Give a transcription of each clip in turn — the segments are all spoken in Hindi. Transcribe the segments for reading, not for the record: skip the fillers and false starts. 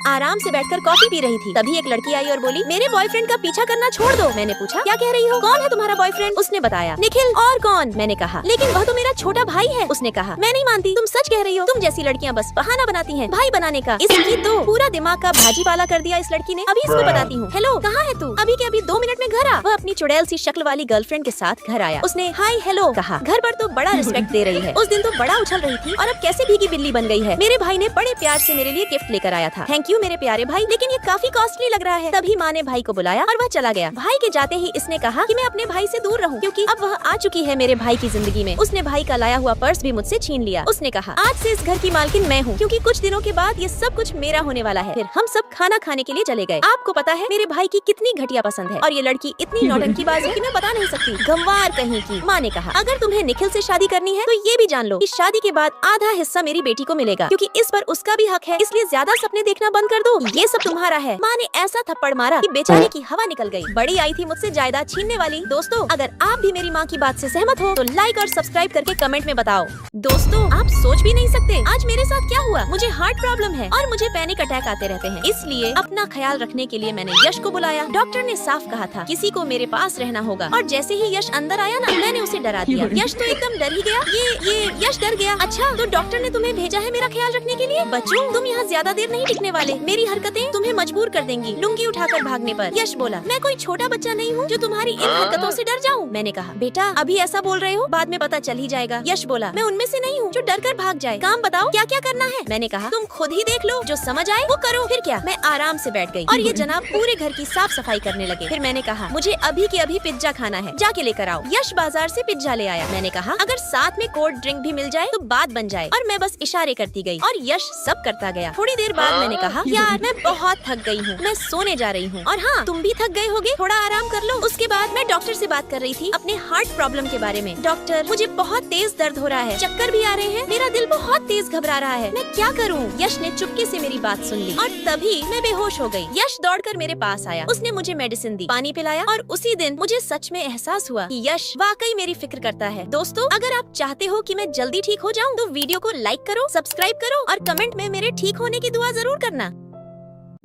आराम से बैठकर कॉफी पी रही थी। तभी एक लड़की आई और बोली, मेरे बॉयफ्रेंड का पीछा करना छोड़ दो। मैंने पूछा, क्या कह रही हो? कौन है तुम्हारा बॉयफ्रेंड? उसने बताया, निखिल। और कौन? मैंने कहा, लेकिन वह तो मेरा छोटा भाई है। उसने कहा, मैं नहीं मानती, तुम सच कह रही हो। तुम जैसी लड़कियाँ बस बहाना बनाती हैं भाई बनाने का। इसकी तो पूरा दिमाग का भाजी पाला कर दिया इस लड़की ने। अभी इसको बताती हूँ। हेलो, कहाँ है तू? अभी के अभी 2 मिनट में घर आ। वह अपनी चुड़ैल सी शक्ल वाली गर्लफ्रेंड के साथ घर आया। उसने हाय हेलो कहा। घर पर तो बड़ा रिस्पेक्ट दे रही है। उस दिन तो बड़ा उछल रही थी और अब कैसे भीगी बिल्ली बन गई है। मेरे भाई ने बड़े प्यार से मेरे लिए गिफ्ट लेकर आया था। थैंक यू मेरे प्यारे भाई, लेकिन ये काफी कॉस्टली लग रहा है। तभी माँ ने भाई को बुलाया और वह चला गया। भाई के जाते ही इसने कहा कि मैं अपने भाई से दूर रहूं, क्योंकि अब वह आ चुकी है मेरे भाई की जिंदगी में। उसने भाई का लाया हुआ पर्स भी मुझसे छीन लिया। उसने कहा, आज से इस घर की मालकिन मैं हूँ, क्योंकि कुछ दिनों के बाद ये सब कुछ मेरा होने वाला है। फिर हम सब खाना खाने के लिए चले गए। आपको पता है मेरे भाई की कितनी घटिया पसंद है, और ये लड़की इतनी नौटंकीबाज है कि मैं बता नहीं सकती। गंवार कहीं की। माँ ने कहा, अगर तुम्हें निखिल से शादी करनी है तो ये भी जान लो कि शादी के बाद आधा हिस्सा मेरी बेटी को मिलेगा, क्योंकि इस पर उसका भी हक है। इसलिए ज्यादा सपने देखना बंद कर दो, ये सब तुम्हारा है। माँ ने ऐसा थप्पड़ मारा कि बेचारे की हवा निकल गई। बड़ी आई थी मुझसे जायदाद छीनने वाली। दोस्तों, अगर आप भी मेरी माँ की बात से सहमत हो तो लाइक और सब्सक्राइब करके कमेंट में बताओ। दोस्तों, आप सोच भी नहीं सकते आज मेरे साथ क्या हुआ। मुझे हार्ट प्रॉब्लम है और मुझे पैनिक अटैक आते रहते हैं। इसलिए अपना ख्याल रखने के लिए मैंने यश को बुलाया। डॉक्टर ने साफ कहा था किसी को मेरे पास रहना होगा, और जैसे ही यश अंदर आया ना, मैंने उसे डरा दिया। यश तो एकदम डर ही गया। ये यश डर गया। अच्छा, तो डॉक्टर ने तुम्हें भेजा है मेरा ख्याल रखने के लिए? बच्चों, तुम यहाँ ज्यादा देर नहीं टिकने वाले। मेरी हरकतें तुम्हें मजबूर कर देंगी लुंगी उठाकर भागने पर। यश बोला, मैं कोई छोटा बच्चा नहीं हूँ जो तुम्हारी इन हरकतों से डर जाऊँ। मैंने कहा, बेटा अभी ऐसा बोल रहे हो, बाद में पता चल ही जाएगा। यश बोला, मैं उनमें से नहीं हूँ जो डर कर भाग जाए। काम बताओ क्या क्या करना है? मैंने कहा, तुम खुद ही देख लो, जो समझ आए वो करो। फिर क्या, मैं आराम से बैठ गई और ये जनाब पूरे घर की साफ सफाई करने लगे। फिर मैंने कहा, मुझे अभी के अभी पिज्जा खाना है, जाके लेकर आओ। यश बाजार से पिज्जा ले आया। मैंने कहा, अगर साथ में कोल्ड ड्रिंक भी मिल जाए तो बात बन जाए, और मैं बस इशारे करती गई और यश सब करता गया। थोड़ी देर बाद मैंने कहा, यार मैं बहुत थक गई हूँ, मैं सोने जा रही हूँ। और हाँ, तुम भी थक गए होगे, थोड़ा आराम कर लो। उसके बाद मैं डॉक्टर से बात कर रही थी अपने हार्ट प्रॉब्लम के बारे में। डॉक्टर, मुझे बहुत तेज दर्द हो रहा है, चक्कर भी आ रहे हैं, मेरा दिल बहुत तेज घबरा रहा है, मैं क्या करूँ? यश ने चुपके से मेरी बात सुन ली और तभी मैं बेहोश हो गई। यश दौड़कर मेरे पास आया। उसने मुझे मेडिसिन दी, पानी पिलाया, और उसी दिन मुझे सच में एहसास हुआ कि यश वाकई मेरी फिक्र करता है। दोस्तों, अगर आप चाहते हो कि मैं जल्दी ठीक हो जाऊं तो वीडियो को लाइक करो, सब्सक्राइब करो और कमेंट में मेरे ठीक होने की दुआ जरूर करना।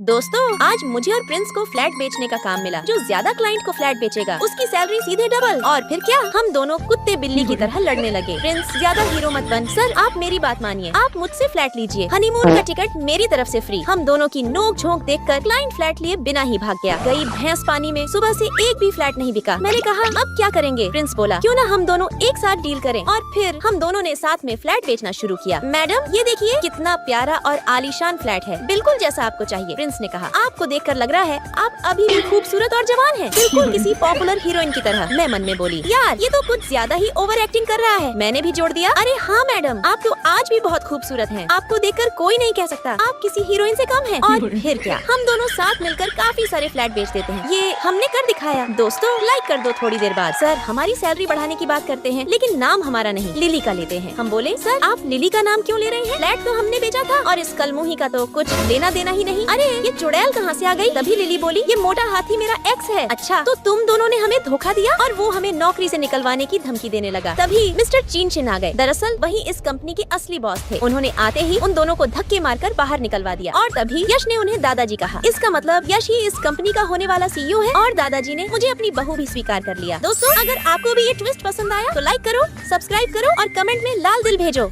दोस्तों, आज मुझे और प्रिंस को फ्लैट बेचने का काम मिला। जो ज्यादा क्लाइंट को फ्लैट बेचेगा उसकी सैलरी सीधे डबल। और फिर क्या, हम दोनों कुत्ते बिल्ली की तरह लड़ने लगे। प्रिंस, ज्यादा हीरो मत बन। सर, आप मेरी बात मानिए, आप मुझसे फ्लैट लीजिए, हनीमून का टिकट मेरी तरफ से फ्री। हम दोनों की नोक झोंक देखकर क्लाइंट फ्लैट लिए बिना ही भाग गया। गई भैंस पानी में, सुबह से एक भी फ्लैट नहीं बिका। मैंने कहा, अब क्या करेंगे? प्रिंस बोला, क्यों ना हम दोनों एक साथ डील करें। और फिर हम दोनों ने साथ में फ्लैट बेचना शुरू किया। मैडम, ये देखिए कितना प्यारा और आलीशान फ्लैट है, बिल्कुल जैसा आपको चाहिए। प्रिंस ने कहा, आपको देखकर लग रहा है आप अभी भी खूबसूरत और जवान हैं, बिल्कुल किसी पॉपुलर हीरोइन की तरह। मैं मन में बोली, यार ये तो कुछ ज्यादा ही ओवर एक्टिंग कर रहा है। मैंने भी जोड़ दिया, अरे हाँ मैडम, आप तो आज भी बहुत खूबसूरत हैं। आपको देखकर कोई नहीं कह सकता आप किसी हीरोइन से कम हैं। और फिर क्या, हम दोनों साथ मिलकर काफी सारे फ्लैट बेच देते हैं। ये हमने कर दिखाया। दोस्तों, लाइक कर दो थोड़ी देर बाद। सर, हमारी सैलरी बढ़ाने की बात करते हैं, लेकिन नाम हमारा नहीं, लिली का लेते हैं। हम बोले, सर आप लिली का नाम क्यों ले रहे हैं? फ्लैट तो हमने बेचा था और इस कलमुही का तो कुछ लेना देना ही नहीं। अरे ये चुड़ैल कहाँ से आ गई? तभी लिली बोली, ये मोटा हाथी मेरा एक्स है। अच्छा, तो तुम दोनों ने हमें धोखा दिया और वो हमें नौकरी से निकलवाने की धमकी देने लगा। तभी मिस्टर चीन चिन आ गए। दरअसल वही इस कंपनी के असली बॉस थे। उन्होंने आते ही उन दोनों को धक्के मारकर बाहर निकलवा दिया। और तभी यश ने उन्हें दादाजी कहा। इसका मतलब यश ही इस कंपनी का होने वाला सीईओ है, और दादाजी ने मुझे अपनी बहू भी स्वीकार कर लिया। दोस्तों, अगर आपको भी ये ट्विस्ट पसंद आया तो लाइक करो, सब्सक्राइब करो और कमेंट में लाल दिल भेजो।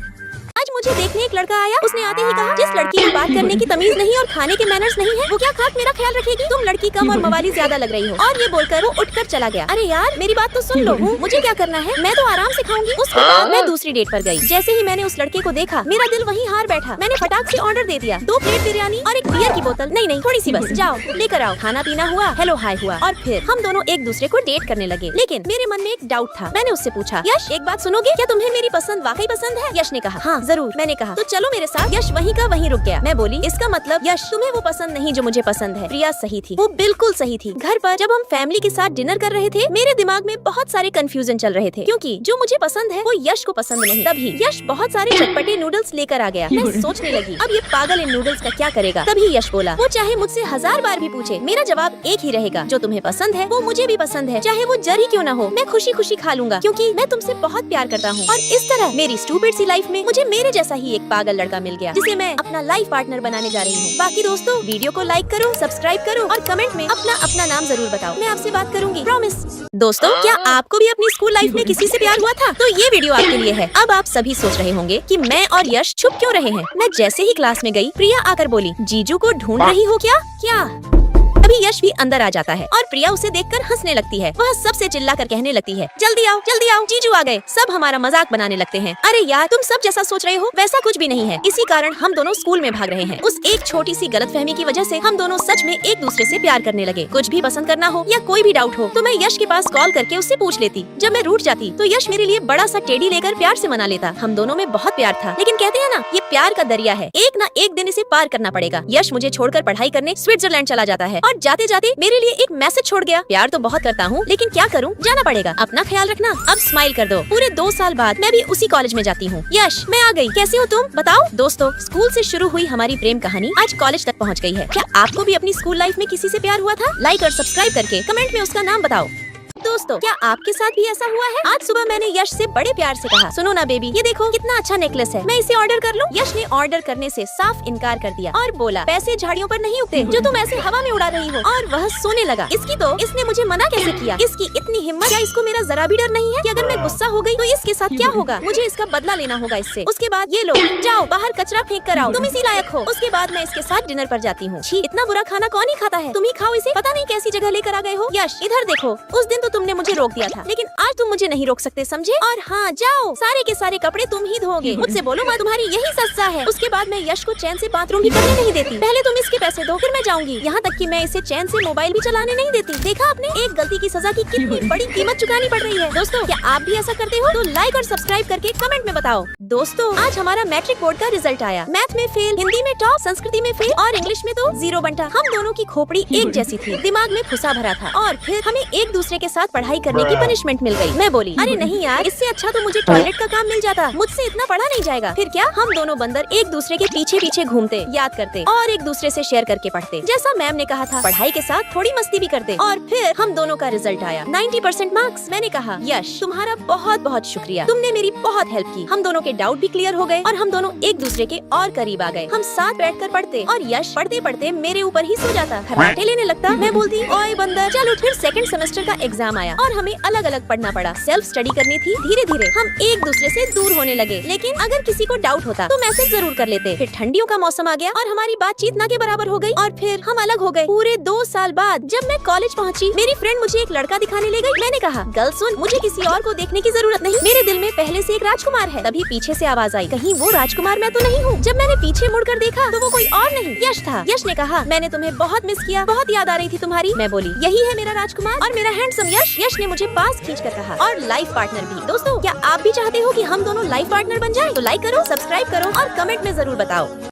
आज मुझे देखने एक लड़का आया। उसने आते ही कहा, जिस लड़की को बात करने की तमीज नहीं और खाने के मैनर्स नहीं है, वो क्या खाक मेरा ख्याल रखेगी? तुम लड़की कम और मवाली ज्यादा लग रही हो। और ये बोलकर वो उठकर चला गया। अरे यार, मेरी बात तो सुन लो, मुझे क्या करना है, मैं तो आराम से खाऊंगी। उसके बाद मैं दूसरी डेट पर गई। जैसे ही मैंने उस लड़के को देखा, मेरा दिल वहीं हार बैठा। मैंने फटाक से ऑर्डर दे दिया, 2 प्लेट बिरयानी और एक बियर की बोतल। नहीं, थोड़ी सी बस, जाओ लेकर आओ। खाना पीना हुआ, हेलो हाय हुआ, और फिर हम दोनों एक दूसरे को डेट करने लगे। लेकिन मेरे मन में एक डाउट था। मैंने उससे पूछा, यश एक बात सुनोगे, क्या तुम्हें मेरी पसंद वाकई पसंद है? यश ने कहा, हाँ जरूर। मैंने कहा, तो चलो मेरे साथ। यश वहीं का वहीं रुक गया। मैं बोली, इसका मतलब यश तुम्हें वो पसंद नहीं जो मुझे पसंद है। प्रिया सही थी, वो बिल्कुल सही थी। घर पर जब हम फैमिली के साथ डिनर कर रहे थे, मेरे दिमाग में बहुत सारे कंफ्यूजन चल रहे थे, क्योंकि जो मुझे पसंद है वो यश को पसंद नहीं। तभी यश बहुत सारे चटपटे नूडल्स लेकर आ गया। मैं सोचने लगी, अब ये पागल इन नूडल्स का क्या करेगा? तभी यश बोला, वो चाहे मुझसे 1000 बार भी पूछे, मेरा जवाब एक ही रहेगा, जो तुम्हें पसंद है वो मुझे भी पसंद है, चाहे वो जर ही क्यों न हो। मैं खुशी खुशी खा लूंगा, क्योंकि मैं तुमसे बहुत प्यार करता हूँ। और इस तरह मेरी स्टूपिड सी लाइफ में मुझे मेरे जैसा ही एक पागल लड़का मिल गया जिसे मैं अपना लाइफ पार्टनर बनाने जा रही हूँ। बाकी दोस्तों वीडियो को लाइक करो, सब्सक्राइब करो और कमेंट में अपना अपना नाम जरूर बताओ। मैं आपसे बात करूंगी, प्रॉमिस। दोस्तों क्या आपको भी अपनी स्कूल लाइफ में किसी से प्यार हुआ था? तो ये वीडियो आपके लिए है। अब आप सभी सोच रहे होंगे कि मैं और यश छुप क्यों रहे हैं। मैं जैसे ही क्लास में गई, प्रिया आकर बोली, जीजू को ढूंढ रही हो क्या? अभी यश भी अंदर आ जाता है और प्रिया उसे देखकर हंसने लगती है। वह सबसे चिल्लाकर कहने लगती है, जल्दी आओ, जीजू आ गए। सब हमारा मजाक बनाने लगते हैं। अरे यार, तुम सब जैसा सोच रहे हो वैसा कुछ भी नहीं है। इसी कारण हम दोनों स्कूल में भाग रहे हैं। उस एक छोटी सी गलतफहमी की वजह से हम दोनों सच में एक दूसरे से प्यार करने लगे। कुछ भी पसंद करना हो या कोई भी डाउट हो तो मैं यश के पास कॉल करके उससे पूछ लेती। जब मैं रूठ जाती तो यश मेरे लिए बड़ा सा टेडी लेकर प्यार से मना लेता। हम दोनों में बहुत प्यार था, लेकिन कहते हैं ना, ये प्यार का दरिया है, एक ना एक दिन इसे पार करना पड़ेगा। यश मुझे छोड़कर पढ़ाई करने स्विट्जरलैंड चला जाता है और जाते जाते मेरे लिए एक मैसेज छोड़ गया। प्यार तो बहुत करता हूँ, लेकिन क्या करूँ, जाना पड़ेगा। अपना ख्याल रखना। अब स्माइल कर दो। पूरे 2 साल बाद मैं भी उसी कॉलेज में जाती हूँ। यश, मैं आ गई, कैसे हो तुम, बताओ। दोस्तों स्कूल से शुरू हुई हमारी प्रेम कहानी आज कॉलेज तक पहुँच गई है। क्या आपको भी अपनी स्कूल लाइफ में किसी से प्यार हुआ था? लाइक और सब्सक्राइब करके कमेंट में उसका नाम बताओ। दोस्तों क्या आपके साथ भी ऐसा हुआ है? आज सुबह मैंने यश से बड़े प्यार से कहा, सुनो ना बेबी, ये देखो कितना अच्छा नेकलेस है, मैं इसे ऑर्डर कर लूं? यश ने ऑर्डर करने से साफ इनकार कर दिया और बोला, पैसे झाड़ियों पर नहीं उगते जो तुम ऐसे हवा में उड़ा रही हो। और वह सोने लगा। इसने मुझे मना कैसे किया? इसकी इतनी हिम्मत, क्या इसको मेरा जरा भी डर नहीं है कि अगर मैं गुस्सा हो गई तो इसके साथ क्या होगा? मुझे इसका बदला लेना होगा इससे। उसके बाद ये लो, जाओ बाहर कचरा फेंक कर आओ, तुम इसी लायक हो। उसके बाद मैं इसके साथ डिनर पर जाती हूँ। इतना बुरा खाना कौन ही खाता है? तुम ही खाओ इसे, पता नहीं कैसी जगह लेकर आ गए हो। यश इधर देखो, उस दिन तो तुमने मुझे रोक दिया था, लेकिन आज तुम मुझे नहीं रोक सकते, समझे? और हाँ, जाओ, सारे के सारे कपड़े तुम ही धोगे। मुझसे बोलो माँ, तुम्हारी यही सच्चा है। उसके बाद मैं यश को चैन से बाथरूम भी करने नहीं देती। पहले तुम इसके पैसे दो, फिर मैं जाऊंगी। यहाँ तक कि मैं इसे चैन से मोबाइल भी चलाने नहीं देती। देखा आपने, एक गलती की सजा की कितनी बड़ी कीमत चुकानी पड़ रही है। दोस्तों क्या आप भी ऐसा करते हो? तो लाइक और सब्सक्राइब करके कमेंट में बताओ। दोस्तों आज हमारा मैट्रिक बोर्ड का रिजल्ट आया। मैथ में फेल, हिंदी में टॉप, संस्कृति में फेल और इंग्लिश में तो 0 बंटा। हम दोनों की खोपड़ी एक जैसी थी, दिमाग में फुसा भरा था और फिर हमें एक दूसरे के साथ पढ़ाई करने की पनिशमेंट मिल गई। मैं बोली, अरे नहीं यार, इससे अच्छा तो मुझे टॉयलेट का काम मिल जाता, मुझसे इतना पढ़ा नहीं जाएगा। फिर क्या, हम दोनों बंदर एक दूसरे के पीछे पीछे घूमते, याद करते और एक दूसरे से शेयर करके पढ़ते। जैसा मैम ने कहा था, पढ़ाई के साथ थोड़ी मस्ती भी करते। और फिर हम दोनों का रिजल्ट आया 90% मार्क्स। मैंने कहा, यश तुम्हारा बहुत बहुत शुक्रिया, तुमने मेरी बहुत हेल्प की। हम दोनों के डाउट भी क्लियर हो गए और हम दोनों एक दूसरे के और करीब आ गए। हम साथ बैठकर पढ़ते और यश पढ़ते पढ़ते मेरे ऊपर ही सो जाता, खर्राटे लेने लगता। मैं बोलती, ओए बंदर चल उठ। फिर सेकंड सेमेस्टर का एग्जाम आया और हमें अलग अलग पढ़ना पड़ा। सेल्फ स्टडी करनी थी। धीरे धीरे हम एक दूसरे से दूर होने लगे, लेकिन अगर किसी को डाउट होता तो मैसेज जरूर कर लेते। फिर ठंडियों का मौसम आ गया और हमारी बातचीत ना के बराबर हो गई और फिर हम अलग हो गए। पूरे 2 साल बाद जब मैं कॉलेज पहुंची, मेरी फ्रेंड मुझे एक लड़का दिखाने ले गई। मैंने कहा, गर्ल सुन, मुझे किसी और को देखने की जरूरत नहीं, मेरे दिल में पहले से एक राजकुमार है। तभी पीछे से आवाज आई, कहीं वो राजकुमार मैं तो नहीं हूँ? जब मैंने पीछे मुड़कर देखा तो वो कोई और नहीं, यश था। यश ने कहा, मैंने तुम्हें बहुत मिस किया, बहुत याद आ रही थी तुम्हारी। मैं बोली, यही है मेरा राजकुमार और मेरा हैंडसम यश। यश ने मुझे पास खींच कर कहा, और लाइफ पार्टनर भी। दोस्तों क्या आप भी चाहते हो कि हम दोनों लाइफ पार्टनर बन जाएं? तो लाइक करो, सब्सक्राइब करो और कमेंट में जरूर बताओ।